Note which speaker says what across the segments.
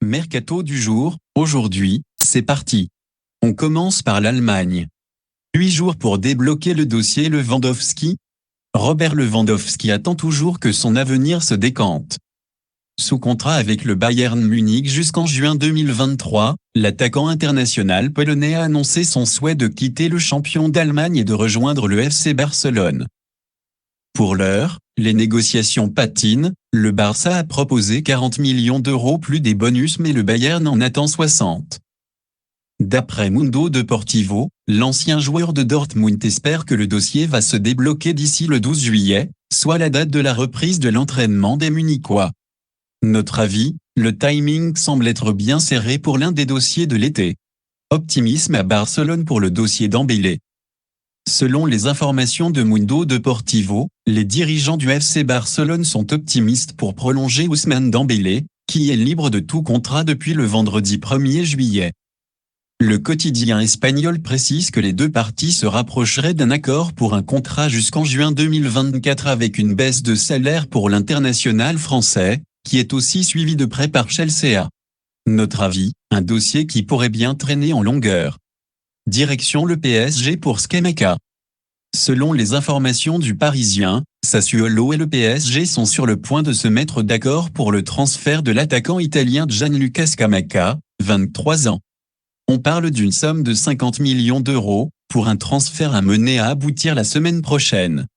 Speaker 1: Mercato du jour, aujourd'hui, c'est parti. On commence par l'Allemagne. 8 jours pour débloquer le dossier Lewandowski. Robert Lewandowski attend toujours que son avenir se décante. Sous contrat avec le Bayern Munich jusqu'en juin 2023, l'attaquant international polonais a annoncé son souhait de quitter le champion d'Allemagne et de rejoindre le FC Barcelone. Pour l'heure, les négociations patinent, le Barça a proposé 40 millions d'euros plus des bonus mais le Bayern en attend 60. D'après Mundo Deportivo, l'ancien joueur de Dortmund espère que le dossier va se débloquer d'ici le 12 juillet, soit la date de la reprise de l'entraînement des Munichois. Notre avis, le timing semble être bien serré pour l'un des dossiers de l'été. Optimisme à Barcelone pour le dossier Dembélé. Selon les informations de Mundo Deportivo, les dirigeants du FC Barcelone sont optimistes pour prolonger Ousmane Dembélé, qui est libre de tout contrat depuis le vendredi 1er juillet. Le quotidien espagnol précise que les deux parties se rapprocheraient d'un accord pour un contrat jusqu'en juin 2024 avec une baisse de salaire pour l'international français, qui est aussi suivi de près par Chelsea. Notre avis, un dossier qui pourrait bien traîner en longueur. Direction le PSG pour Scamacca. Selon les informations du Parisien, Sassuolo et le PSG sont sur le point de se mettre d'accord pour le transfert de l'attaquant italien Gianluca Scamacca, 23 ans. On parle d'une somme de 50 millions d'euros, pour un transfert à mener à aboutir la semaine prochaine.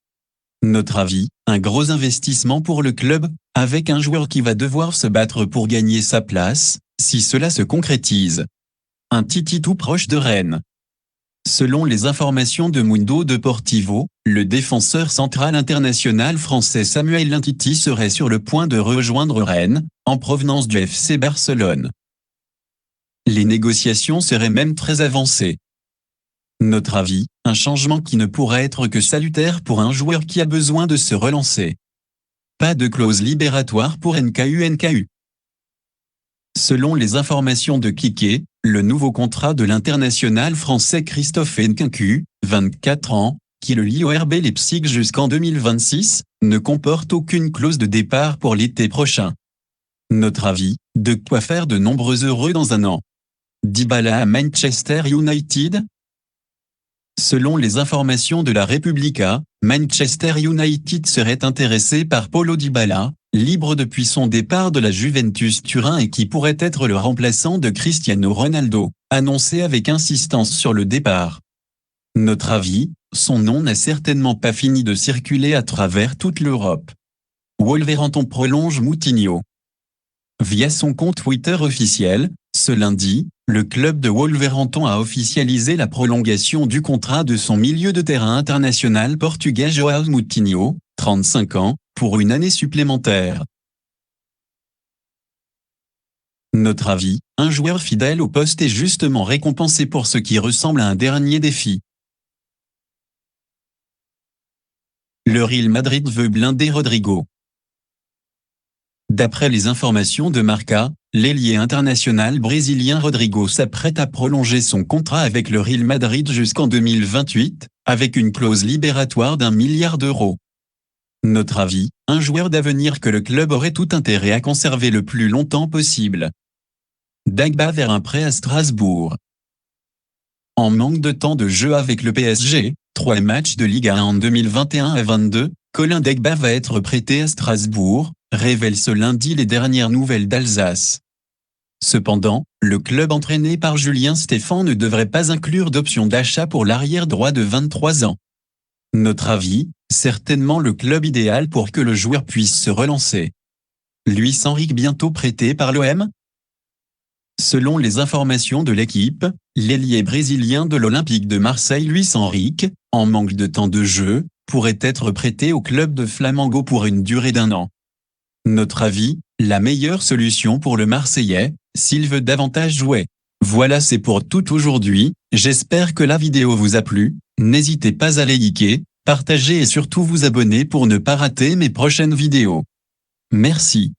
Speaker 1: Notre avis, un gros investissement pour le club, avec un joueur qui va devoir se battre pour gagner sa place, si cela se concrétise. Un Titi tout proche de Rennes. Selon les informations de Mundo Deportivo, le défenseur central international français Samuel Umtiti serait sur le point de rejoindre Rennes, en provenance du FC Barcelone. Les négociations seraient même très avancées. Notre avis, un changement qui ne pourrait être que salutaire pour un joueur qui a besoin de se relancer. Pas de clause libératoire pour NKU. Selon les informations de Kiké, le nouveau contrat de l'international français Christophe Nkunku, 24 ans, qui le lie au RB Leipzig jusqu'en 2026, ne comporte aucune clause de départ pour l'été prochain. Notre avis, de quoi faire de nombreux heureux dans un an. Dybala à Manchester United. Selon les informations de la Repubblica, Manchester United serait intéressé par Paulo Dybala, libre depuis son départ de la Juventus Turin et qui pourrait être le remplaçant de Cristiano Ronaldo, annoncé avec insistance sur le départ. Notre avis, son nom n'a certainement pas fini de circuler à travers toute l'Europe. Wolverhampton prolonge Moutinho. Via son compte Twitter officiel, ce lundi, le club de Wolverhampton a officialisé la prolongation du contrat de son milieu de terrain international portugais João Moutinho, 35 ans, pour une année supplémentaire. Notre avis, un joueur fidèle au poste est justement récompensé pour ce qui ressemble à un dernier défi. Le Real Madrid veut blinder Rodrigo. D'après les informations de Marca, l'ailier international brésilien Rodrigo s'apprête à prolonger son contrat avec le Real Madrid jusqu'en 2028, avec une clause libératoire d'1 milliard d'euros. Notre avis, un joueur d'avenir que le club aurait tout intérêt à conserver le plus longtemps possible. Dagba vers un prêt à Strasbourg. En manque de temps de jeu avec le PSG, 3 matchs de Ligue 1 en 2021 à 22, Colin Dagba va être prêté à Strasbourg, révèle ce lundi les dernières nouvelles d'Alsace. Cependant, le club entraîné par Julien Stéphan ne devrait pas inclure d'option d'achat pour l'arrière droit de 23 ans. Notre avis, certainement le club idéal pour que le joueur puisse se relancer. Luis Enrique bientôt prêté par l'OM. Selon les informations de l'équipe, l'ailier brésilien de l'Olympique de Marseille Luis Enrique, en manque de temps de jeu, pourrait être prêté au club de Flamengo pour une durée d'1 an. Notre avis, la meilleure solution pour le Marseillais, s'il veut davantage jouer. Voilà, c'est pour tout aujourd'hui, j'espère que la vidéo vous a plu, n'hésitez pas à liker, partager et surtout vous abonner pour ne pas rater mes prochaines vidéos. Merci.